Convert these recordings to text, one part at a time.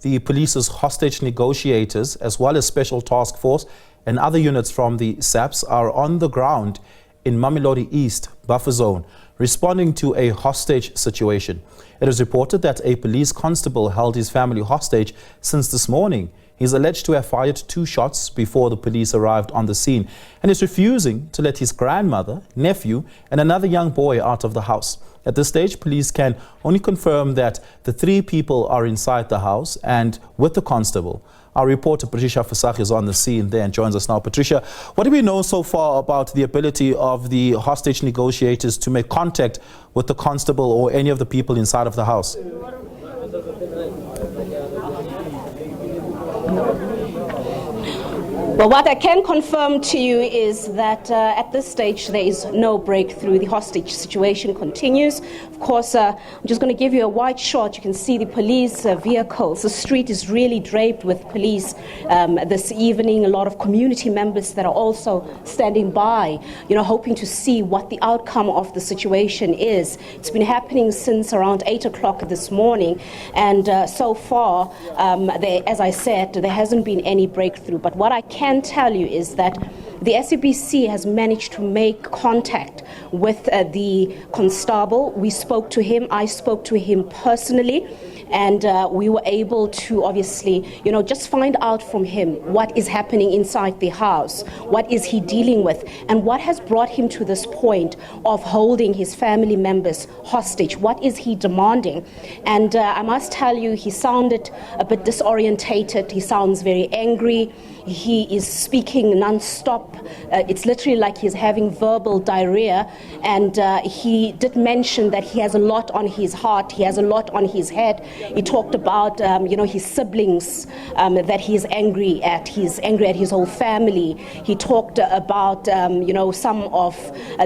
the police's Hostage Negotiators, as well as Special Task Force and other units from the SAPS, are on the ground in Mamelodi East buffer zone, responding to a hostage situation. It is reported that a police constable held his family hostage since this morning. He is alleged to have fired 2 shots before the police arrived on the scene and is refusing to let his grandmother, nephew and another young boy out of the house. At this stage, police can only confirm that the 3 people are inside the house and with the constable. Our reporter Patricia is on the scene there and joins us now. Patricia, what do we know so far about the ability of the hostage negotiators to make contact with the constable or any of the people inside of the house? Well, what I can confirm to you is that at this stage there is no breakthrough. The hostage situation continues. Of course, I'm just going to give you a wide shot. You can see the police vehicles. The street is really draped with police this evening. A lot of community members that are also standing by, hoping to see what the outcome of the situation is. It's been happening since around 8 o'clock this morning, and so far, as I said, there hasn't been any breakthrough. But what I can tell you is that the SABC has managed to make contact with the constable. We spoke to him. I spoke to him personally. And we were able to obviously, just find out from him what is happening inside the house, what is he dealing with, and what has brought him to this point of holding his family members hostage. What is he demanding? And I must tell you, he sounded a bit disorientated. He sounds very angry. He is speaking non-stop. It's literally like he's having verbal diarrhea. And he did mention that he has a lot on his heart. He has a lot on his head. He talked about, his siblings that he's angry at. He's angry at his whole family. He talked about, some of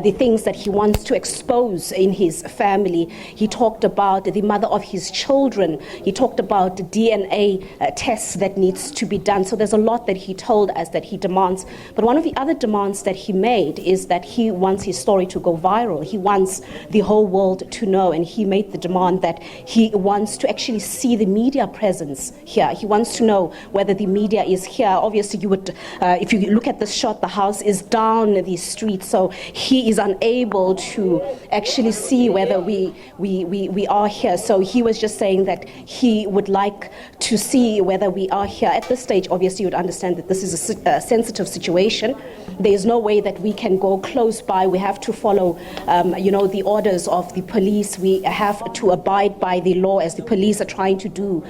the things that he wants to expose in his family. He talked about the mother of his children. He talked about DNA tests that needs to be done. So there's a lot that he told us that he demands. But one of the other demands that he made is that he wants his story to go viral. He wants the whole world to know, and he made the demand that he wants to actually see the media presence here. He wants to know whether the media is here. Obviously, you would, if you look at this shot, the house is down the street, so he is unable to actually see whether we are here. So he was just saying that he would like to see whether we are here. At this stage, obviously, you would understand that this is a sensitive situation. There is no way that we can go close by. We have to follow, the orders of the police. We have to abide by the law as the police are trying to do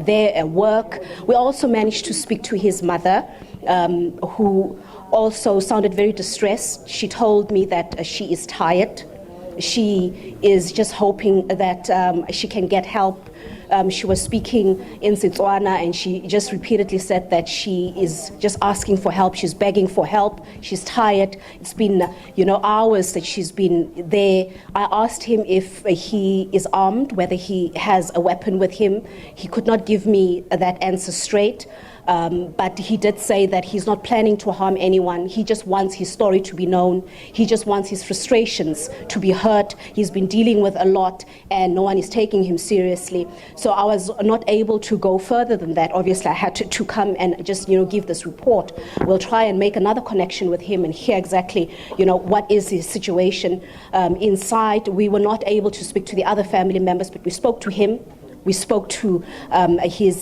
their work. We also managed to speak to his mother, who also sounded very distressed. She told me that she is tired. She is just hoping that she can get help. She was speaking in Setswana, and she just repeatedly said that she is just asking for help. She's begging for help. She's tired. It's been, hours that she's been there. I asked him if he is armed, whether he has a weapon with him. He could not give me that answer straight. But he did say that he's not planning to harm anyone. He just wants his story to be known. He just wants his frustrations to be heard. He's been dealing with a lot, and no one is taking him seriously. So I was not able to go further than that. Obviously, I had to come and just, give this report. We'll try and make another connection with him and hear exactly, what is his situation inside. We were not able to speak to the other family members, but we spoke to him. We spoke to his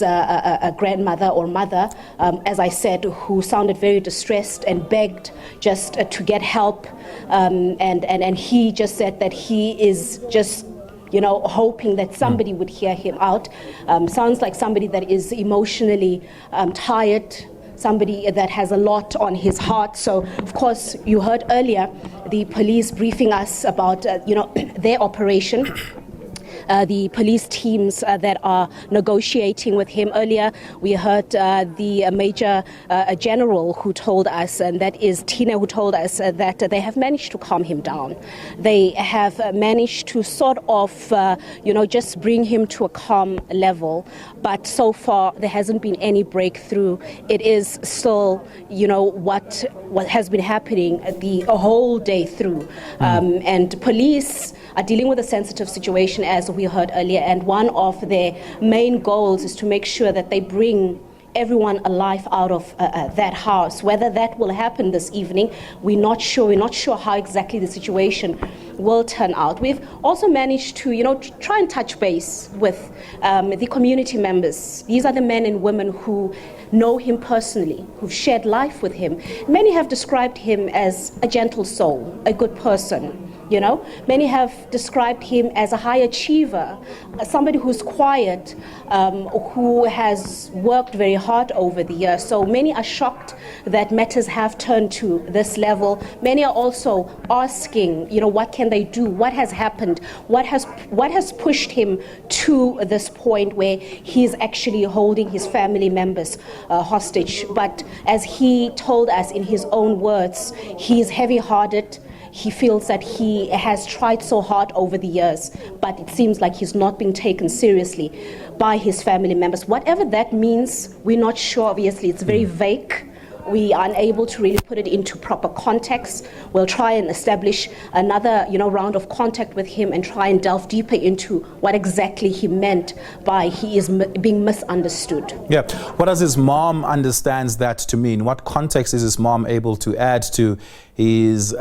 grandmother or mother, as I said, who sounded very distressed and begged just to get help. And he just said that he is just, hoping that somebody would hear him out. Sounds like somebody that is emotionally tired, somebody that has a lot on his heart. So, of course, you heard earlier the police briefing us about, their operation. The police teams that are negotiating with him. Earlier, we heard the Major General who told us, and that is Tina, who told us that they have managed to calm him down. They have managed to sort of, just bring him to a calm level. But so far, there hasn't been any breakthrough. It is still, what has been happening the whole day through. And police are dealing with a sensitive situation as we heard earlier, and one of their main goals is to make sure that they bring everyone alive out of that house. Whether that will happen this evening, we're not sure. We're not sure how exactly the situation will turn out. We've also managed to, try and touch base with the community members. These are the men and women who know him personally, who've shared life with him. Many have described him as a gentle soul, a good person. Many have described him as a high achiever, somebody who's quiet, who has worked very hard over the years. So many are shocked that matters have turned to this level. Many are also asking, what can they do? What has happened? What has pushed him to this point where he's actually holding his family members hostage? But as he told us in his own words, he's heavy-hearted. He feels that he has tried so hard over the years, but it seems like he's not being taken seriously by his family members. Whatever that means, we're not sure. Obviously, it's very vague. We are unable to really put it into proper context. We'll try and establish another, round of contact with him and try and delve deeper into what exactly he meant by he is being misunderstood. Yeah. What does his mom understands that to mean? What context is his mom able to add to his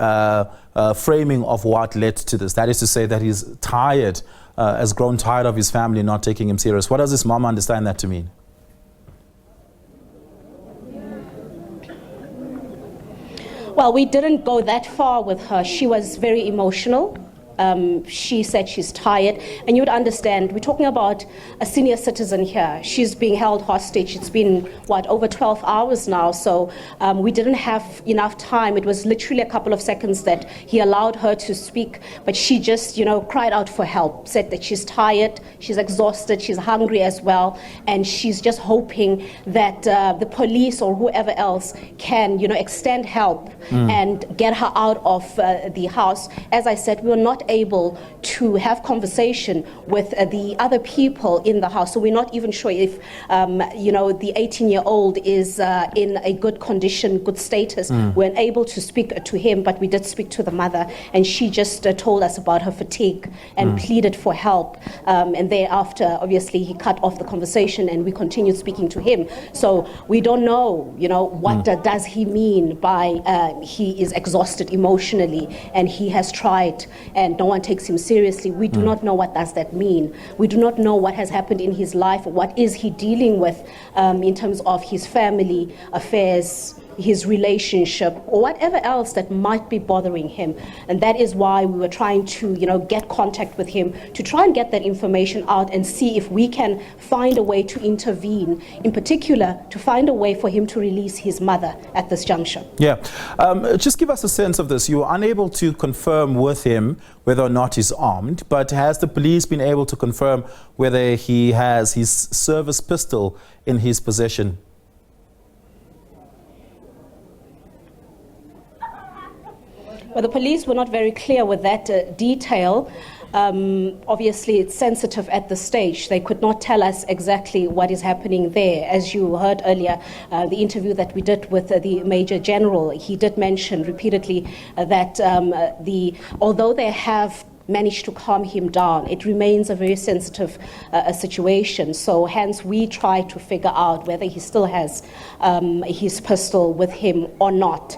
framing of what led to this? That is to say that he's tired, has grown tired of his family not taking him serious. What does his mom understand that to mean? Well, we didn't go that far with her. She was very emotional. She said she's tired, and you would understand, we're talking about a senior citizen here. She's being held hostage. It's been, over 12 hours now, so we didn't have enough time. It was literally a couple of seconds that he allowed her to speak, but she just, cried out for help, said that she's tired, she's exhausted, she's hungry as well, and she's just hoping that the police or whoever else can, extend help and get her out of the house. As I said, we were not able to have conversation with the other people in the house, so we're not even sure if the 18-year-old is in a good condition, good status. We're unable to speak to him, but we did speak to the mother, and she just told us about her fatigue and pleaded for help, and thereafter obviously he cut off the conversation and we continued speaking to him. So we don't know what does he mean by he is exhausted emotionally and he has tried and no one takes him seriously. We do not know what does that mean. We do not know what has happened in his life, what is he dealing with in terms of his family affairs, his relationship, or whatever else that might be bothering him. And that is why we were trying to, get contact with him to try and get that information out and see if we can find a way to intervene, in particular, to find a way for him to release his mother at this juncture. Yeah. Just give us a sense of this. You were unable to confirm with him whether or not he's armed, but has the police been able to confirm whether he has his service pistol in his possession? Well, the police were not very clear with that detail. Obviously, it's sensitive at this stage. They could not tell us exactly what is happening there. As you heard earlier, the interview that we did with the Major General, he did mention repeatedly that although they have managed to calm him down, it remains a very sensitive situation. So hence we try to figure out whether he still has his pistol with him or not.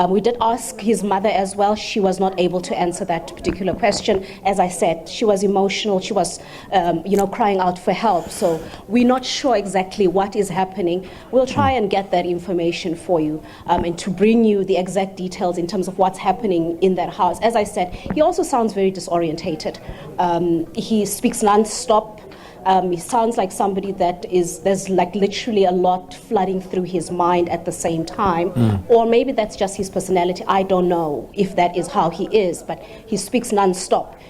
We did ask his mother as well. She was not able to answer that particular question. As I said, she was emotional. She was, crying out for help. So we're not sure exactly what is happening. We'll try and get that information for you and to bring you the exact details in terms of what's happening in that house. As I said, he also sounds very disorientated. He speaks non-stop. He sounds like somebody there's like literally a lot flooding through his mind at the same time. Or maybe that's just his personality. I don't know if that is how he is, but he speaks non-stop.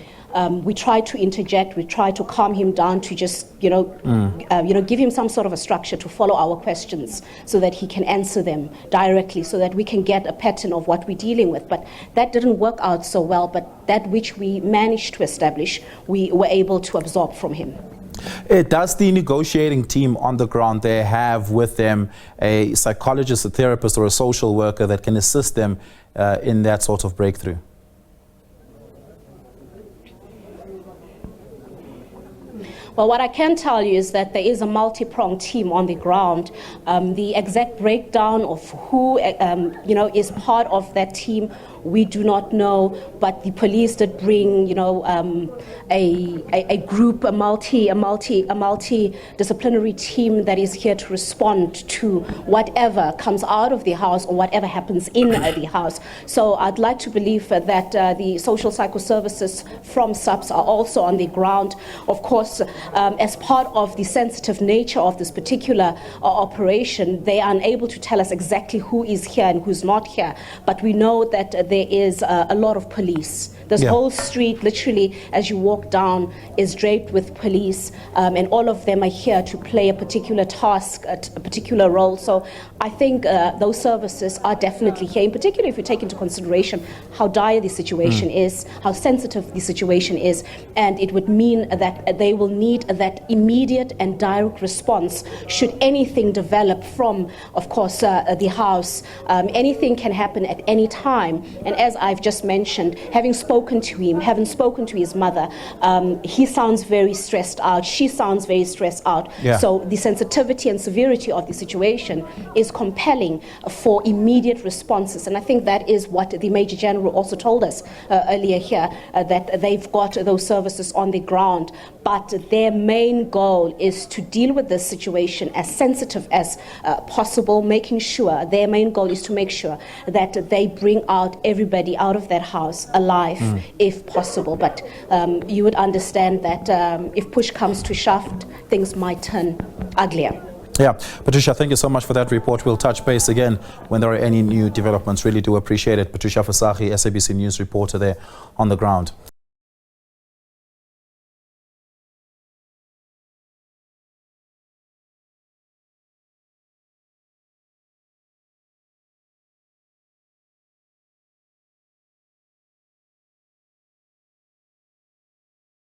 We try to interject, we try to calm him down to just, give him some sort of a structure to follow our questions so that he can answer them directly, so that we can get a pattern of what we're dealing with. But that didn't work out so well, but that which we managed to establish, we were able to absorb from him. Does the negotiating team on the ground there have with them a psychologist, a therapist, or a social worker that can assist them in that sort of breakthrough? Well, what I can tell you is that there is a multi-pronged team on the ground. The exact breakdown of who is part of that team, we do not know, but the police did bring, a group, a multidisciplinary team that is here to respond to whatever comes out of the house or whatever happens in the house. So I'd like to believe that the social psycho services from SAPS are also on the ground. Of course, as part of the sensitive nature of this particular operation, they are unable to tell us exactly who is here and who's not here, but we know that there is a lot of police. This whole street, literally, as you walk down, is draped with police, and all of them are here to play a particular task, a particular role. So I think those services are definitely here, in particular if you take into consideration how dire the situation is, how sensitive the situation is, and it would mean that they will need that immediate and direct response should anything develop from, of course, the house. Anything can happen at any time, and as I've just mentioned, having spoken to him, having spoken to his mother, he sounds very stressed out, she sounds very stressed out. So the sensitivity and severity of the situation is compelling for immediate responses, and I think that is what the Major General also told us earlier here, that they've got those services on the ground, but their main goal is to deal with this situation as sensitive as possible, making sure, their main goal is to make sure that they bring out everybody out of that house alive, if possible. But you would understand that if push comes to shove, things might turn uglier. Yeah, Patricia, thank you so much for that report. We'll touch base again when there are any new developments. Really do appreciate it. Patricia Visagie, SABC News reporter there on the ground.